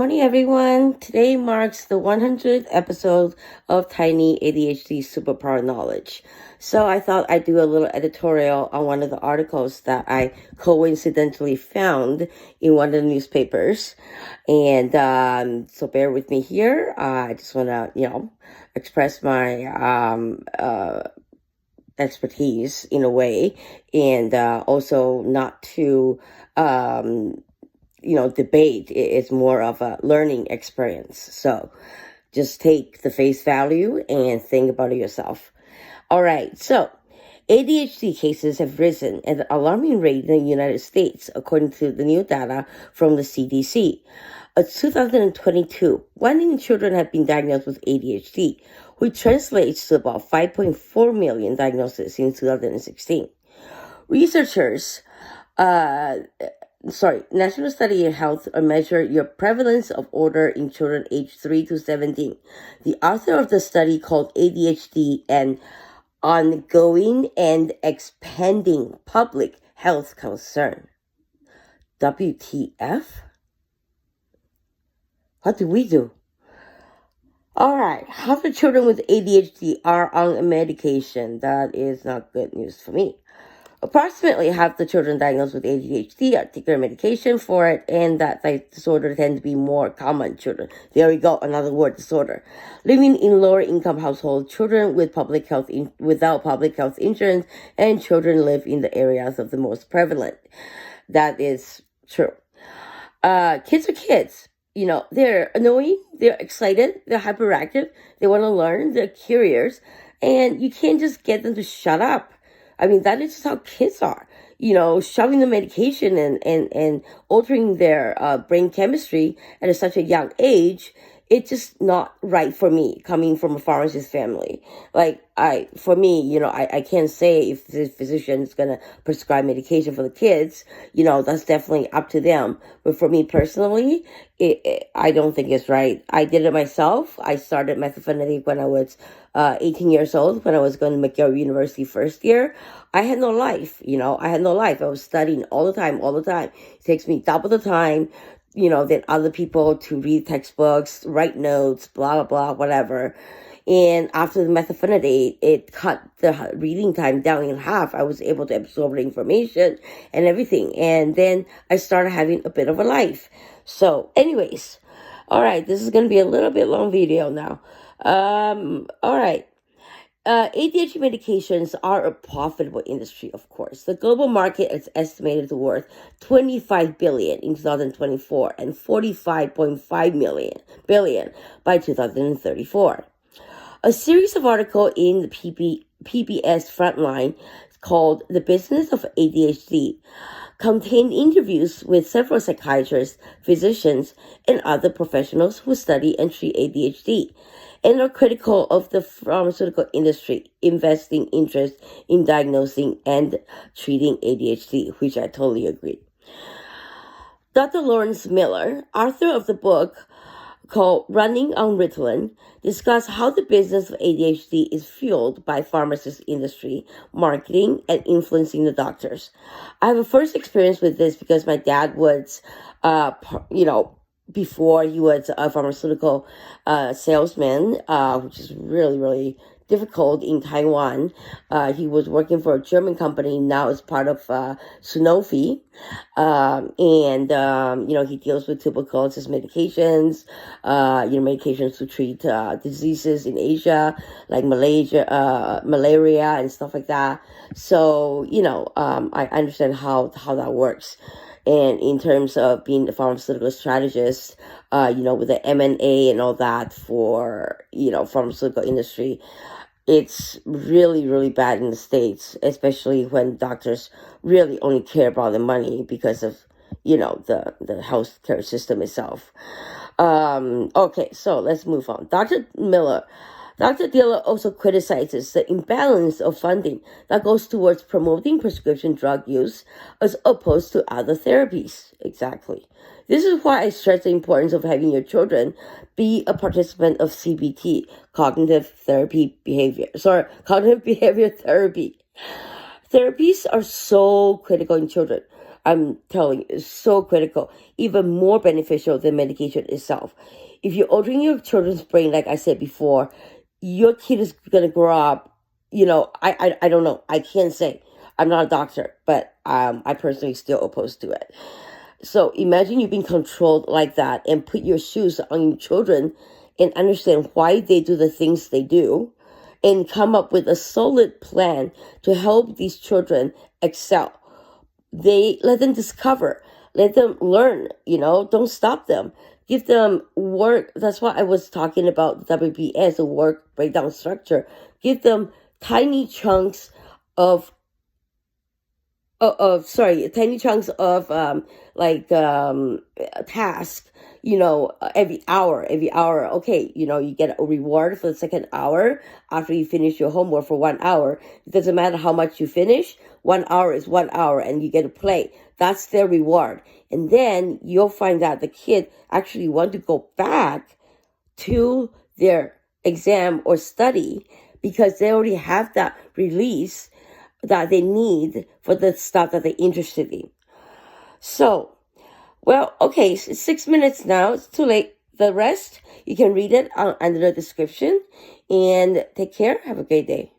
Morning, everyone. Today marks the 100th episode of Tiny ADHD Superpower Knowledge. So I thought I'd do a little editorial on one of the articles that I coincidentally found in one of the newspapers. And so bear with me here. I just want to, express my expertise in a way, and also not to debate. It's more of a learning experience. So just take the face value and think about it yourself. All right. So ADHD cases have risen at an alarming rate in the United States, according to the new data from the CDC. In 2022, 1 in children have been diagnosed with ADHD, which translates to about 5.4 million diagnoses in 2016. Researchers National Study in Health measure your prevalence of order in children aged 3 to 17. The author of the study called ADHD an ongoing and expanding public health concern. WTF? What do we do? All right, half the children with ADHD are on medication. That is not good news for me. Approximately half the children diagnosed with ADHD are taking medication for it, and that disorder tends to be more common in children. There we go, another word, disorder. Living in lower income households, children with without public health insurance, and children live in the areas of the most prevalent. That is true. Kids are kids. They're annoying, they're excited, they're hyperactive, they want to learn, they're curious, and you can't just get them to shut up. I mean, that is just how kids are. Shoving the medication and altering their brain chemistry at such a young age, it's just not right for me, coming from a pharmacist family. I can't say if the physician is going to prescribe medication for the kids. That's definitely up to them. But for me personally, I don't think it's right. I did it myself. I started methylphenidate when I was 18 years old, when I was going to McGill University first year. I had no life. I was studying all the time. It takes me double the time, than other people to read textbooks, write notes, blah, blah, blah, whatever. And after the methylphenidate, it cut the reading time down in half. I was able to absorb the information and everything. And then I started having a bit of a life. So anyways, all right, this is going to be a little bit long video now. All right. ADHD medications are a profitable industry, of course. The global market is estimated to worth $25 billion in 2024 and $45.5 billion by 2034. A series of articles in the PBS Frontline called The Business of ADHD contained interviews with several psychiatrists, physicians, and other professionals who study and treat ADHD, and are critical of the pharmaceutical industry investing interest in diagnosing and treating ADHD, which I totally agree. Dr. Lawrence Miller, author of the book called Running on Ritalin, discuss how the business of ADHD is fueled by pharmacist industry, marketing, and influencing the doctors. I have a first experience with this because my dad was, before he was a pharmaceutical salesman, which is really, really difficult in Taiwan. He was working for a German company, now is part of Sanofi. He deals with tuberculosis medications, medications to treat diseases in Asia, like malaria and stuff like that. So, I understand how that works. And in terms of being a pharmaceutical strategist, with the M&A and all that for, pharmaceutical industry, it's really, really bad in the States, especially when doctors really only care about the money because of, the healthcare system itself. Okay, so let's move on. Dr. Diller also criticizes the imbalance of funding that goes towards promoting prescription drug use as opposed to other therapies. Exactly. This is why I stress the importance of having your children be a participant of CBT, cognitive behavior therapy. Therapies are so critical in children. I'm telling you, it's so critical, even more beneficial than medication itself. If you're altering your children's brain, like I said before, your kid is going to grow up, I don't know. I can't say. I'm not a doctor, but I personally still opposed to it. So imagine you being controlled like that, and put your shoes on your children and understand why they do the things they do, and come up with a solid plan to help these children excel. Let them discover, let them learn, don't stop them. Give them work. That's why I was talking about WBS, the work breakdown structure. Give them tiny chunks of tiny chunks of task, every hour. Okay, you get a reward for the second hour after you finish your homework for 1 hour. It doesn't matter how much you finish. 1 hour is 1 hour, and you get to play. That's their reward. And then you'll find out the kid actually want to go back to their exam or study, because they already have that release that they need for the stuff that they're interested in. So, well, okay, it's 6 minutes now. It's too late. The rest, you can read it under the description. And take care. Have a great day.